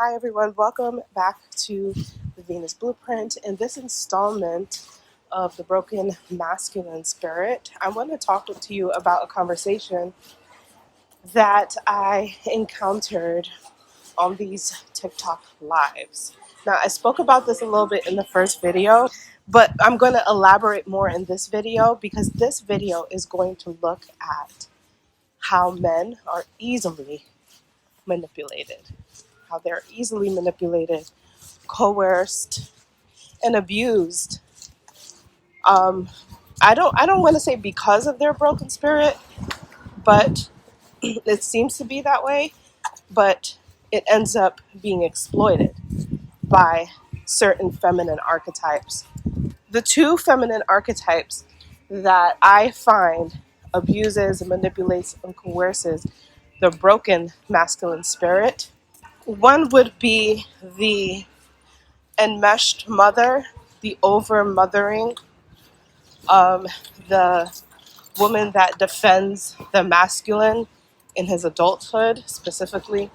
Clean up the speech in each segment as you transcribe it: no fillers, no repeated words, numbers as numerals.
Hi everyone, welcome back to the Venus Blueprint. In this installment of the Broken Masculine Spirit, I want to talk to you about a conversation that I encountered on these TikTok lives. Now, I spoke about this a little bit in the first video, but I'm going to elaborate more in this video because this video is going to look at how men are easily manipulated, how they're easily manipulated, coerced, and abused. I don't want to say because of their broken spirit, but it seems to be that way. But it ends up being exploited by certain feminine archetypes. The two feminine archetypes that I find abuses, manipulates, and coerces the broken masculine spirit. One would be the enmeshed mother, the over mothering, the woman that defends the masculine in his adulthood specifically.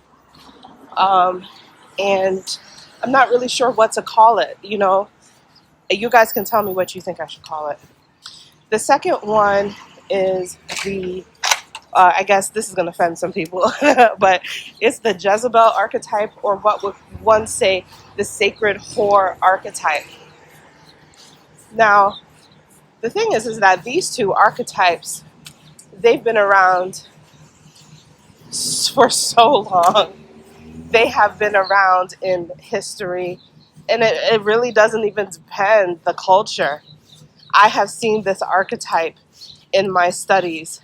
And I'm not really sure what to call it. You guys can tell me what you think I should call it. The second one is I guess this is going to offend some people, but it's the Jezebel archetype, or what would one say, the sacred whore archetype. Now, the thing is that these two archetypes, they've been around for so long. They have been around in history, and it really doesn't even depend the culture. I have seen this archetype in my studies.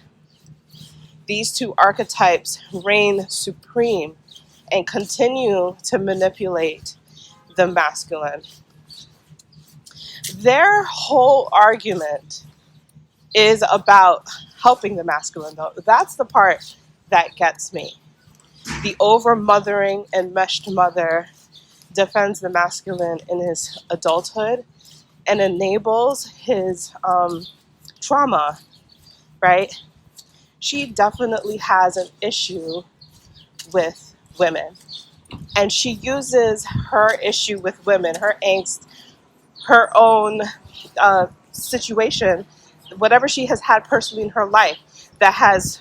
These two archetypes reign supreme and continue to manipulate the masculine. Their whole argument is about helping the masculine, though. That's the part that gets me. The over-mothering and meshed mother defends the masculine in his adulthood and enables his trauma, right? She definitely has an issue with women. And she uses her issue with women, her angst, her own situation, whatever she has had personally in her life that has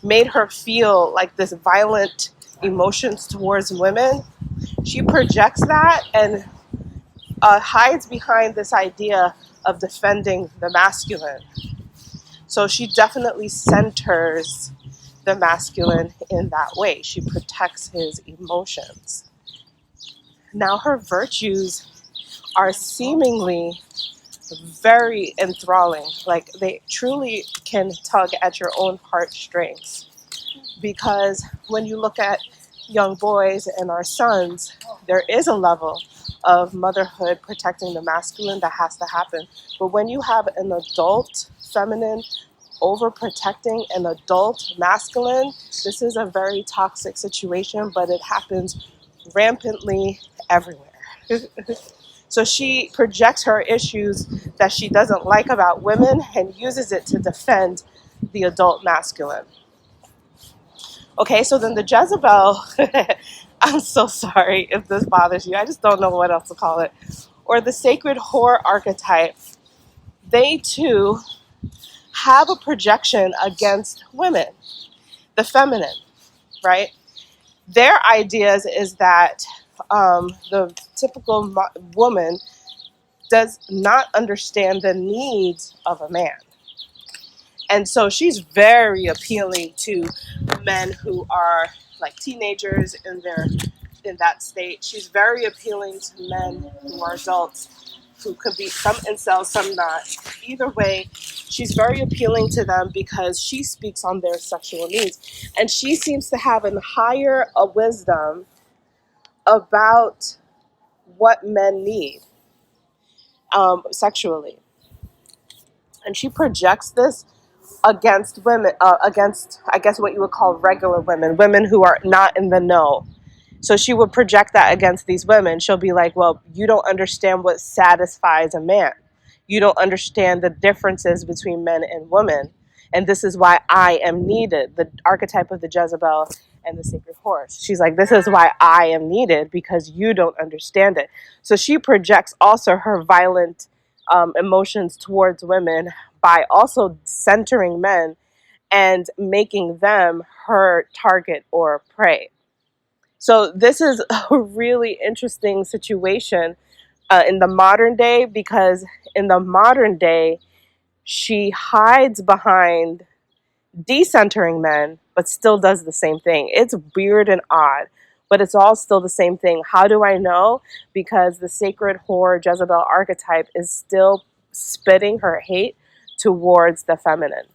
made her feel like this violent emotions towards women. She projects that and hides behind this idea of defending the masculine. So she definitely centers the masculine in that way. She protects his emotions. Now her virtues are seemingly very enthralling. Like, they truly can tug at your own heartstrings. Because when you look at young boys and our sons, there is a level of motherhood protecting the masculine that has to happen. But when you have an adult feminine overprotecting an adult masculine, this is a very toxic situation, but it happens rampantly everywhere. So she projects her issues that she doesn't like about women and uses it to defend the adult masculine. Okay, so then the Jezebel, I'm so sorry if this bothers you, I just don't know what else to call it, or the sacred whore archetype, they too have a projection against women, the feminine, right? Their ideas is that the typical woman does not understand the needs of a man. And so she's very appealing to men who are like teenagers in that state. She's very appealing to men who are adults, who could be some incels, some not. Either way, she's very appealing to them because she speaks on their sexual needs. And she seems to have a higher wisdom about what men need sexually. And she projects this against women, against, I guess, what you would call regular women, women who are not in the know. So she would project that against these women. She'll be like, well, you don't understand what satisfies a man. You don't understand the differences between men and women. And this is why I am needed. The archetype of the Jezebel and the sacred horse. She's like, this is why I am needed, because you don't understand it. So she projects also her violent emotions towards women by also centering men and making them her target or prey. So this is a really interesting situation in the modern day, because in the modern day, she hides behind decentering men, but still does the same thing. It's weird and odd, but it's all still the same thing. How do I know? Because the sacred whore Jezebel archetype is still spitting her hate towards the feminine.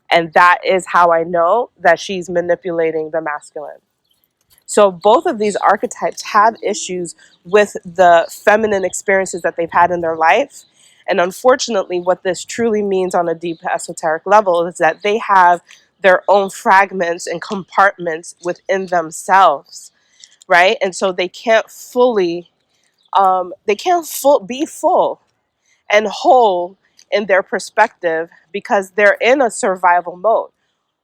And that is how I know that she's manipulating the masculine. So both of these archetypes have issues with the feminine experiences that they've had in their life. And unfortunately, what this truly means on a deep esoteric level is that they have their own fragments and compartments within themselves, right? And so they can't fully, be full and whole in their perspective, because they're in a survival mode.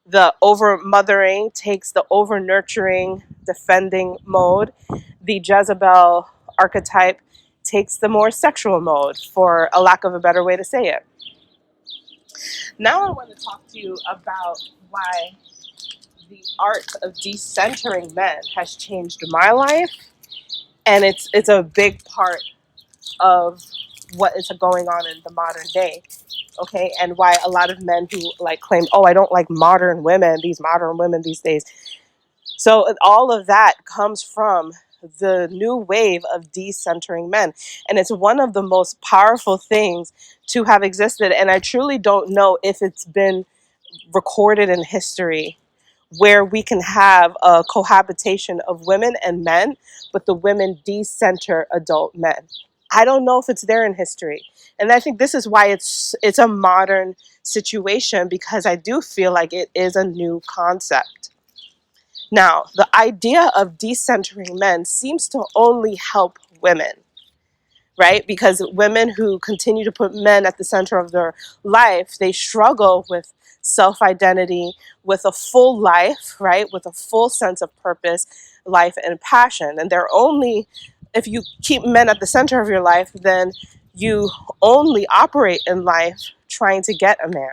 The over mothering takes the over nurturing, defending mode. The Jezebel archetype takes the more sexual mode, for a lack of a better way to say it. Now I want to talk to you about why the art of decentering men has changed my life, and it's a big part of what is going on in the modern day. Okay, and why a lot of men who like claim, oh, I don't like these modern women these days. So all of that comes from the new wave of decentering men. And it's one of the most powerful things to have existed. And I truly don't know if it's been recorded in history where we can have a cohabitation of women and men, but the women decenter adult men. I don't know if it's there in history. And I think this is why it's a modern situation, because I do feel like it is a new concept. Now, the idea of decentering men seems to only help women, right? Because women who continue to put men at the center of their life, they struggle with self-identity, with a full life, right? With a full sense of purpose, life, and passion. And they're only, if you keep men at the center of your life, then you only operate in life trying to get a man.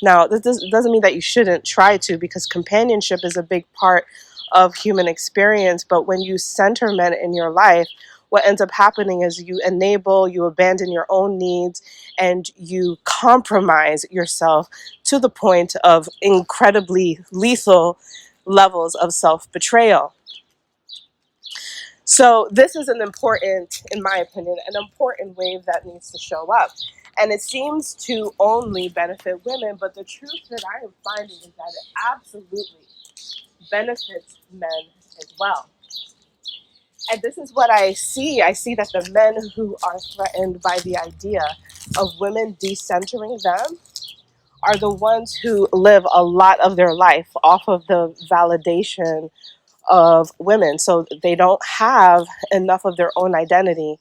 Now, this doesn't mean that you shouldn't try to, because companionship is a big part of human experience. But when you center men in your life, what ends up happening is you abandon your own needs, and you compromise yourself to the point of incredibly lethal levels of self-betrayal. So this is in my opinion, an important wave that needs to show up. And it seems to only benefit women, but the truth that I am finding is that it absolutely benefits men as well. And this is what I see. I see that the men who are threatened by the idea of women decentering them are the ones who live a lot of their life off of the validation of women. So they don't have enough of their own identity.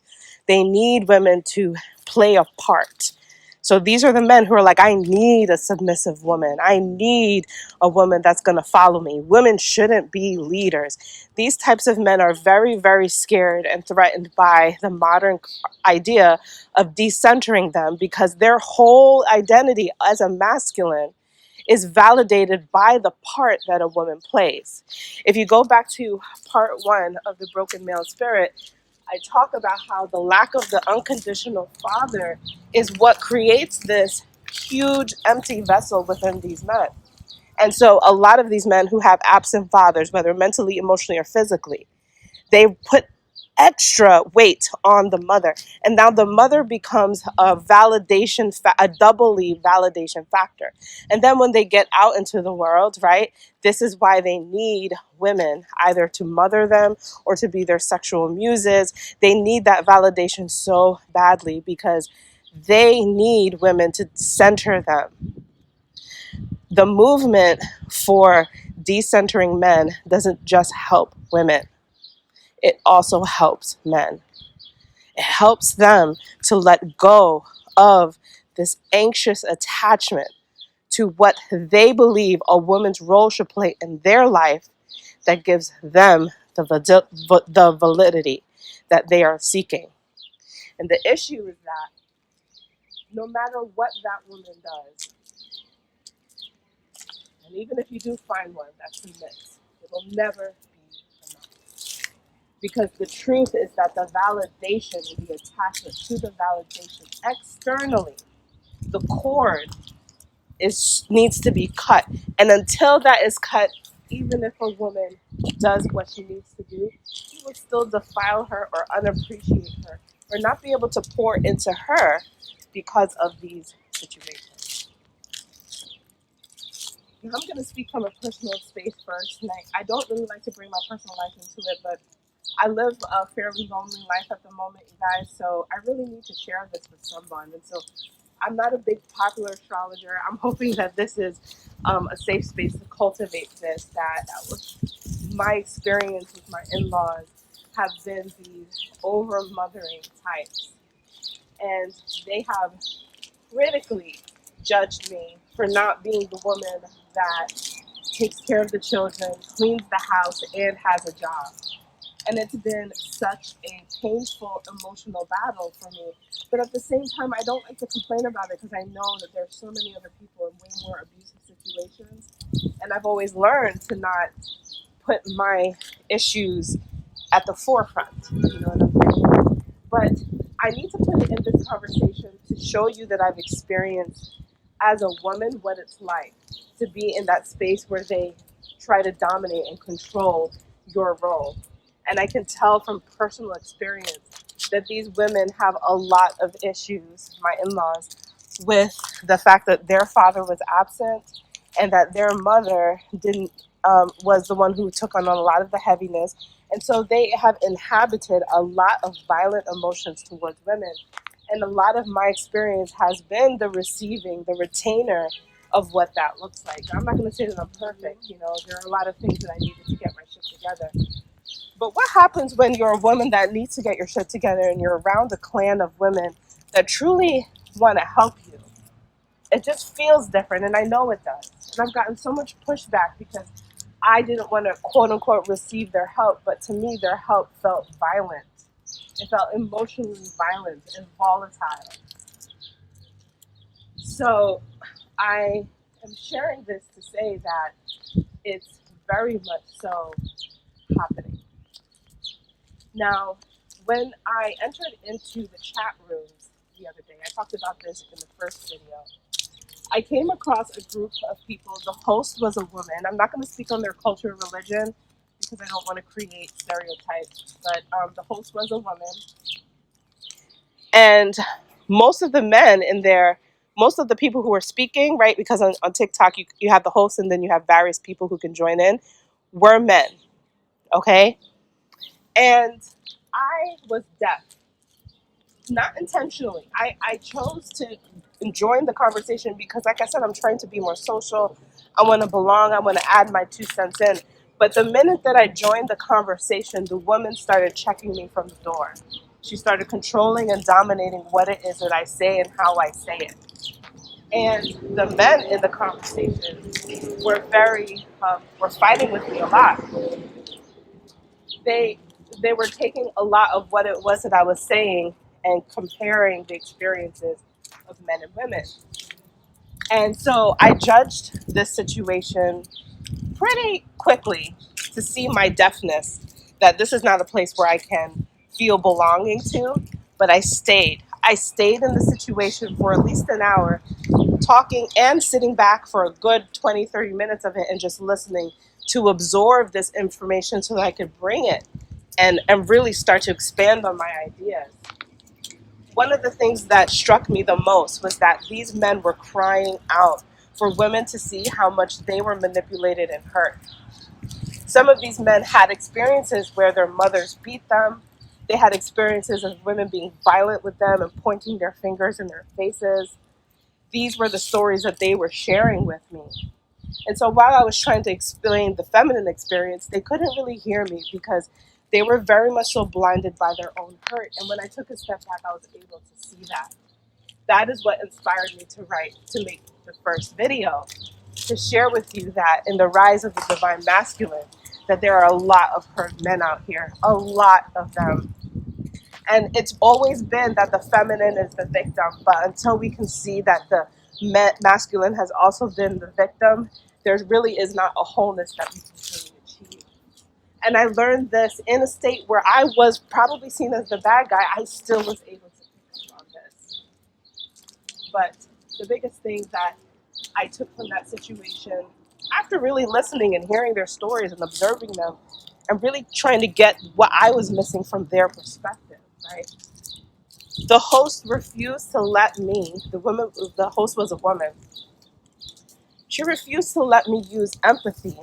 They need women to play a part. So these are the men who are like, I need a submissive woman. I need a woman that's going to follow me. Women shouldn't be leaders. These types of men are very, very scared and threatened by the modern idea of decentering them, because their whole identity as a masculine is validated by the part that a woman plays. If you go back to part 1 of the broken male spirit, I talk about how the lack of the unconditional father is what creates this huge empty vessel within these men. And so a lot of these men who have absent fathers, whether mentally, emotionally, or physically, they put extra weight on the mother. And now the mother becomes a doubly validation factor. And then when they get out into the world, right, this is why they need women, either to mother them or to be their sexual muses. They need that validation so badly, because they need women to center them. The movement for decentering men doesn't just help women. It also helps men. It helps them to let go of this anxious attachment to what they believe a woman's role should play in their life, that gives them the validity that they are seeking. And the issue is that no matter what that woman does, and even if you do find one that submits, it will never be enough. Because the truth is that the validation and the attachment to the validation externally, the cord needs to be cut. And until that is cut, even if a woman does what she needs to do, you will still defile her or unappreciate her or not be able to pour into her because of these situations. Now, I'm going to speak from a personal space first, and I don't really like to bring my personal life into it, but I live a fairly lonely life at the moment, you guys, so I really need to share this with someone. And so I'm not a big popular astrologer. I'm hoping that this is a safe space to cultivate this, that my experience with my in-laws have been these over-mothering types. And they have critically judged me for not being the woman that takes care of the children, cleans the house, and has a job. And it's been such a painful, emotional battle for me. But at the same time, I don't like to complain about it because I know that there's so many other people in way more abusive situations. And I've always learned to not put my issues at the forefront. You know what I'm saying? But I need to put it in this conversation to show you that I've experienced as a woman what it's like to be in that space where they try to dominate and control your role. And I can tell from personal experience that these women have a lot of issues, my in-laws, with the fact that their father was absent and that their mother didn't was the one who took on a lot of the heaviness. And so they have inhabited a lot of violent emotions towards women. And a lot of my experience has been the receiving, the retainer of what that looks like. I'm not going to say that I'm perfect. You know, there are a lot of things that I needed to get my shit together. But what happens when you're a woman that needs to get your shit together and you're around a clan of women that truly want to help you? It just feels different, and I know it does. And I've gotten so much pushback because I didn't want to, quote unquote, receive their help, but to me, their help felt violent. It felt emotionally violent and volatile. So I am sharing this to say that it's very much so happening. Now, when I entered into the chat rooms the other day, I talked about this in the first video, I came across a group of people. The host was a woman. I'm not going to speak on their culture or religion because I don't want to create stereotypes, but the host was a woman. And most of the men in there, most of the people who were speaking, right, because on TikTok you have the host and then you have various people who can join in, were men, okay? And I was deaf. Not intentionally. I chose to join the conversation because, like I said, I'm trying to be more social. I want to belong. I want to add my 2 cents in. But the minute that I joined the conversation, the woman started checking me from the door. She started controlling and dominating what it is that I say and how I say it. And the men in the conversation were were fighting with me a lot. They were taking a lot of what it was that I was saying and comparing the experiences of men and women. And so I judged this situation pretty quickly to see my deafness, that this is not a place where I can feel belonging to, but I stayed. I stayed in the situation for at least an hour, talking and sitting back for a good 20, 30 minutes of it and just listening to absorb this information so that I could bring it and really start to expand on my ideas. One of the things that struck me the most was that these men were crying out for women to see how much they were manipulated and hurt. Some of these men had experiences where their mothers beat them. They had experiences of women being violent with them and pointing their fingers in their faces. These were the stories that they were sharing with me. And so while I was trying to explain the feminine experience, they couldn't really hear me because they were very much so blinded by their own hurt. And when I took a step back, I was able to see that. That is what inspired me to make the first video, to share with you that in the rise of the divine masculine, that there are a lot of hurt men out here, a lot of them. And it's always been that the feminine is the victim, but until we can see that the masculine has also been the victim, there really is not a wholeness that we can truly achieve. And I learned this in a state where I was probably seen as the bad guy. I still was able to pick up on this. But the biggest thing that I took from that situation, after really listening and hearing their stories and observing them, and really trying to get what I was missing from their perspective, right? The host refused to let me, the host was a woman, she refused to let me use empathy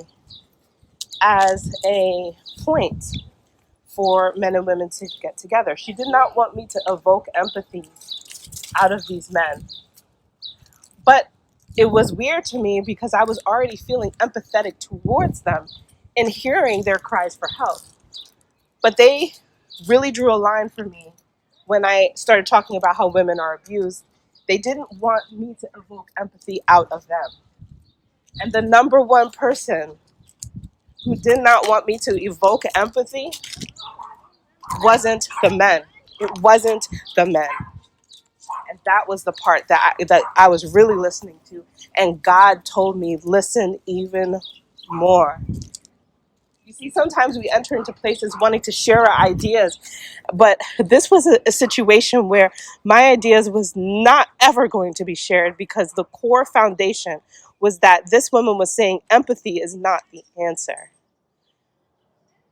as a point for men and women to get together. She did not want me to evoke empathy out of these men. But it was weird to me because I was already feeling empathetic towards them and hearing their cries for help. But they really drew a line for me when I started talking about how women are abused. They didn't want me to evoke empathy out of them. And the number one person who did not want me to evoke empathy wasn't the men. It wasn't the men. And that was the part that I was really listening to. And God told me, listen even more. You see, sometimes we enter into places wanting to share our ideas, but this was a situation where my ideas was not ever going to be shared because the core foundation was that this woman was saying empathy is not the answer.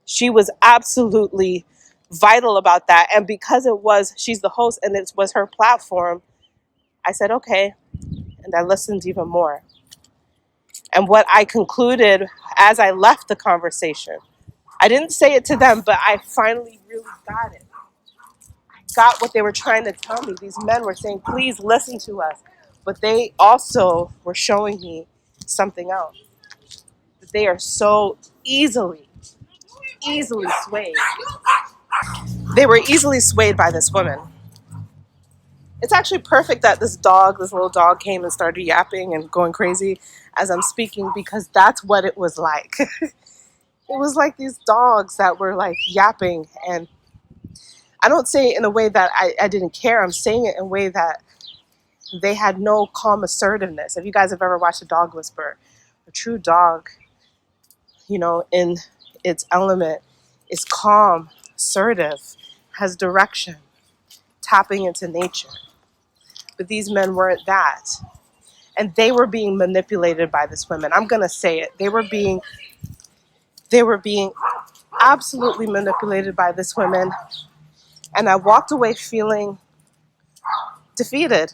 She was absolutely vital about that. And because she's the host and it was her platform, I said, okay. And I listened even more. And what I concluded as I left the conversation, I didn't say it to them, but I finally really got it. I got what they were trying to tell me. These men were saying, please listen to us. But they also were showing me something else. That they are so easily swayed. They were easily swayed by this woman. It's actually perfect that this little dog came and started yapping and going crazy as I'm speaking because that's what it was like. It was like these dogs that were like yapping, and I don't say it in a way that I didn't care. I'm saying it in a way that they had no calm assertiveness. If you guys have ever watched a dog whisper, a true dog, in its element is calm, assertive, has direction, tapping into nature. But these men weren't that. And they were being manipulated by this woman. I'm going to say it. They were being absolutely manipulated by this woman. And I walked away feeling defeated.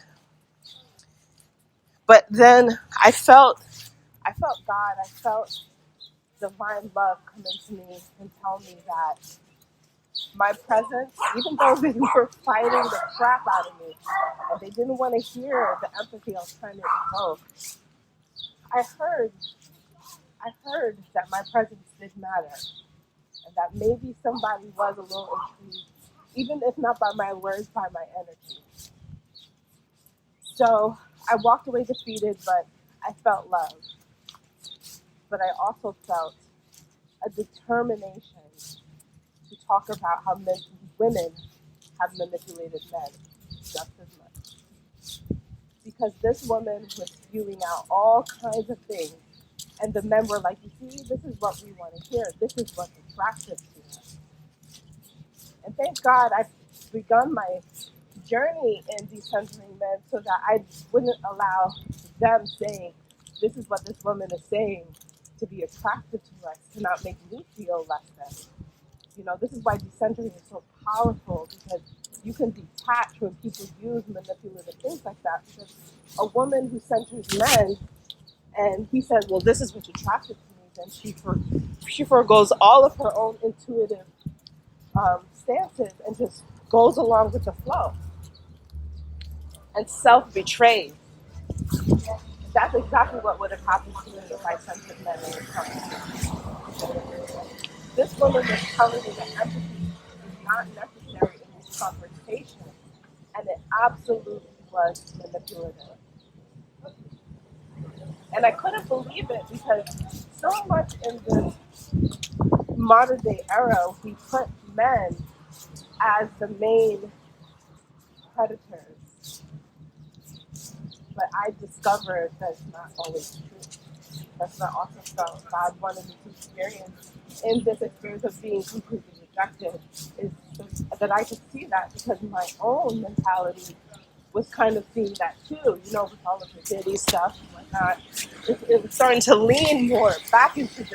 But then I felt God, I felt divine love come into me and tell me that my presence, even though they were fighting the crap out of me, and they didn't want to hear the empathy I was trying to evoke, I heard that my presence did matter, and that maybe somebody was a little intrigued, even if not by my words, by my energy. So I walked away defeated, but I felt love. But I also felt a determination to talk about how women have manipulated men just as much. Because this woman was spewing out all kinds of things, and the men were like, you see, this is what we want to hear. This is what's attractive to us. And thank God I've begun my journey in decentering men so that I wouldn't allow them saying, this is what this woman is saying, to be attractive to us, to not make me feel less than. This is why decentering is so powerful, because you can detach when people use manipulative things like that. Because a woman who centers men, and he says, well, this is what's attractive to me, then she forgoes all of her own intuitive stances and just goes along with the flow and self-betrays. That's exactly what would have happened to me if I centered men in this conversation. This woman was telling me that empathy is not necessary in this conversation, and it absolutely was manipulative. And I couldn't believe it because so much in this modern day era, we put men as the main predators. But I discovered that's not always true. That's not also felt. God wanted me to experience in this experience of being completely rejected is that I could see that because my own mentality was kind of seeing that too, you know, with all of the ditty stuff and whatnot. It was starting to lean more back into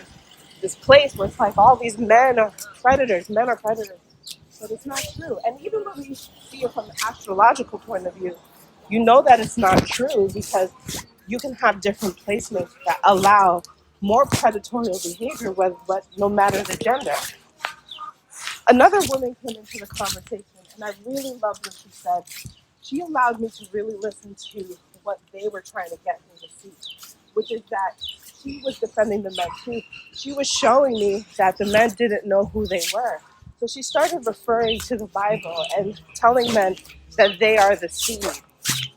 this place where it's like all these men are predators, but it's not true. And even when we see it from the astrological point of view, you know that it's not true because you can have different placements that allow more predatory behavior, no matter the gender. Another woman came into the conversation, and I really loved what she said. She allowed me to really listen to what they were trying to get me to see, which is that she was defending the men too. She was showing me that the men didn't know who they were. So she started referring to the Bible and telling men that they are the seed.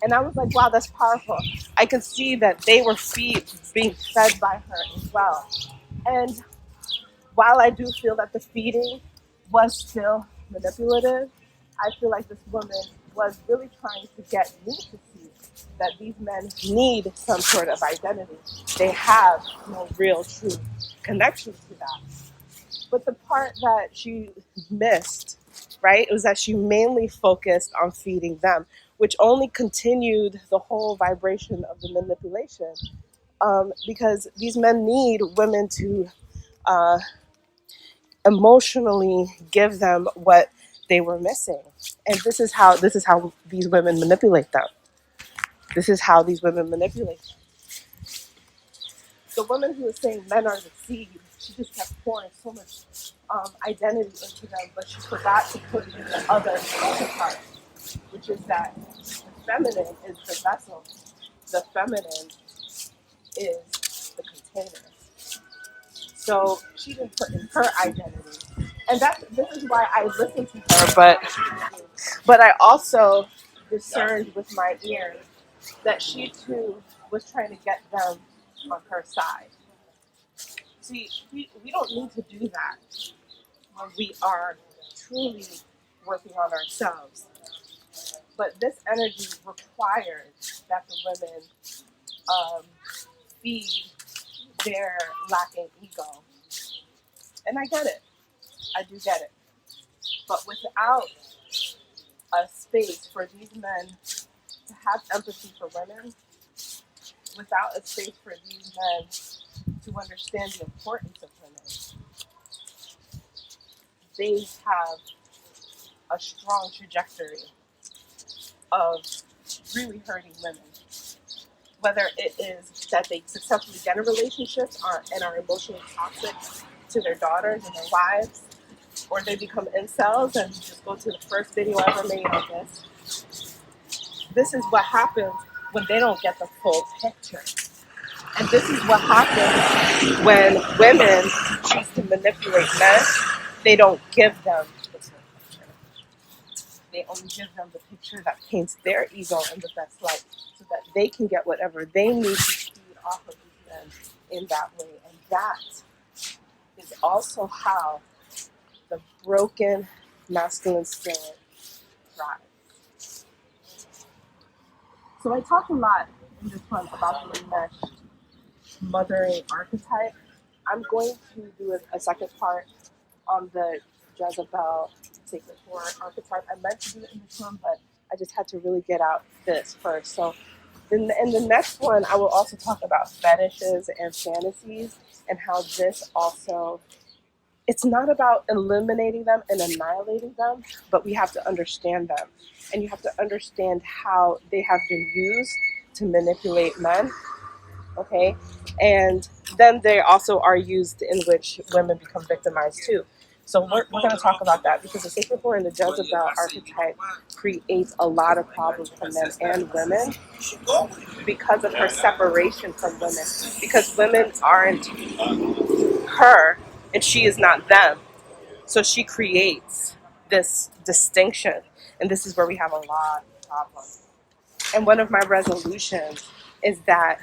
And I was like, wow, that's powerful. I could see that they were being fed by her as well. And while I do feel that the feeding was still manipulative, I feel like this woman was really trying to get me to see that these men need some sort of identity. They have no real true connection to that. But the part that she missed, right, was that she mainly focused on feeding them, which only continued the whole vibration of the manipulation. Because these men need women to uh, emotionally give them what they were missing. And this is how these women manipulate them. This is how these women manipulate them. The woman who was saying men are the seed, she just kept pouring so much identity into them, but she forgot to put in the other counterpart, which is that the feminine is the vessel, the feminine is the container. So she didn't put in her identity. And this is why I listened to her, but I also discerned with my ears that she too was trying to get them on her side. See, we don't need to do that when we are truly working on ourselves. But this energy requires that the women um, feed their lacking ego. And I get it. I do get it. But without a space for these men to have empathy for women, without a space for these men to understand the importance of women, they have a strong trajectory of really hurting women. Whether it is that they successfully get in relationships and are emotionally toxic to their daughters and their wives, or they become incels and just go to the first video ever made on this. This is what happens when they don't get the full picture. And this is what happens when women choose to manipulate men. They don't give them the full picture. They only give them the picture that paints their ego in the best light so that they can get whatever they need to feed off of these men in that way. And that is also how the broken masculine spirit thrives. So I talk a lot in this one about the enmeshed mothering archetype. I'm going to do a second part on the Jezebel sacred whore archetype. I meant to do it in this one, but I just had to really get out this first. So in the next one, I will also talk about fetishes and fantasies and how this also, it's not about eliminating them and annihilating them, but we have to understand them. And you have to understand how they have been used to manipulate men, okay? And then they also are used in which women become victimized too. So we're going to talk about that because the sacred whore and the Jezebel archetype creates a lot of problems for men and women because of her separation from women. Because women aren't her and she is not them. So she creates this distinction. And this is where we have a lot of problems. And one of my resolutions is that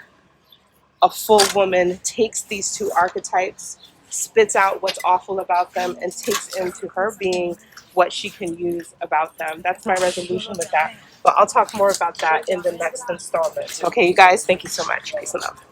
a full woman takes these two archetypes, spits out what's awful about them, and takes into her being what she can use about them. That's my resolution with that. But I'll talk more about that in the next installment. Okay, you guys, thank you so much. Peace and love.